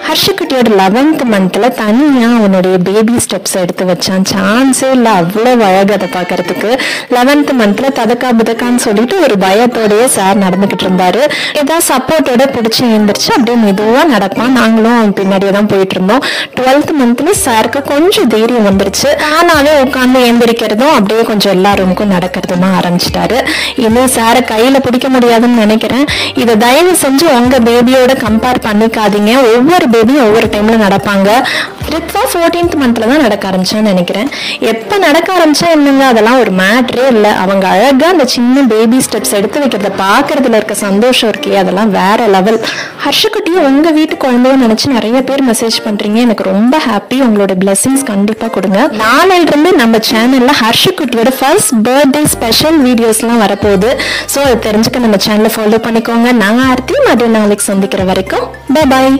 ஹர்ஷகுட்டியோட 11th மந்த்ல தனியா அவனுடைய பேபி ஸ்டெப்ஸ் எடுத்து வச்சான். சான்ஸே இல்லை, அவ்வளவு அழகு அதை பார்க்கறதுக்கு. 11th மந்த்ல ததக்கா புதக்கான்னு சொல்லிட்டு ஒரு பயத்தோடய சார் நடந்துகிட்டு இருந்தாரு. ஏதாவது சப்போர்ட்டோட பிடிச்சி எழுந்திரிச்சு அப்படியே மெதுவா நடப்பான். நாங்களும் அவன் பின்னாடியே தான் போயிட்டு இருந்தோம். 12th மந்த்ல சாருக்கு கொஞ்சம் தைரியம் வந்துருச்சு. தானாவே உட்காந்து எழுந்திரிக்கிறதும் அப்படியே கொஞ்சம் எல்லா ரூமுக்கும் நடக்கிறதுமா ஆரம்பிச்சிட்டாரு. இன்னும் சாரை கையில பிடிக்க முடியாதுன்னு நினைக்கிறேன். இதை தயவு செஞ்சு உங்க பேபியோட கம்பேர் பண்ணிக்காதீங்க. ஒவ்வொரு பேபியும் ஒவ்வொரு டைம்ல நடப்பாங்க. ரித்வா 14th மந்த்ல தான் நடக்க ஆரம்பிச்சான்னு நினைக்கிறேன். எப்ப நடக்க ஆரம்பிச்சா என்னங்க, அதெல்லாம் ஒரு மேட்ரே இல்லை. அவங்க அழகா அந்த சின்ன பேபி ஸ்டெப்ஸ் எடுத்து வைக்கிறத பாக்குறதுல இருக்க சந்தோஷம் இருக்கே, அதெல்லாம் வேற லெவல். ஹர்ஷகுட்டியும் உங்க வீட்டு குழந்தையும் நினைச்சு நிறைய பேர் மெசேஜ் பண்றீங்க. எனக்கு ரொம்ப ஹாப்பி. உங்களோட பிளெஸிங்ஸ் கண்டிப்பா கொடுங்க. நாளையில இருந்து நம்ம சேனல்ல ஹர்ஷகுட்டியோட ஃபர்ஸ்ட் பர்த்டே ஸ்பெஷல் வீடியோஸ்லாம் வரப்போகுது. ஸோ அது தெரிஞ்சுக்க நம்ம சேனலை ஃபாலோ பண்ணிக்கோங்க. நான் ஆர்த்தி, மதியம் நாளைக்கு சந்திக்கிற வரைக்கும் பை பாய்.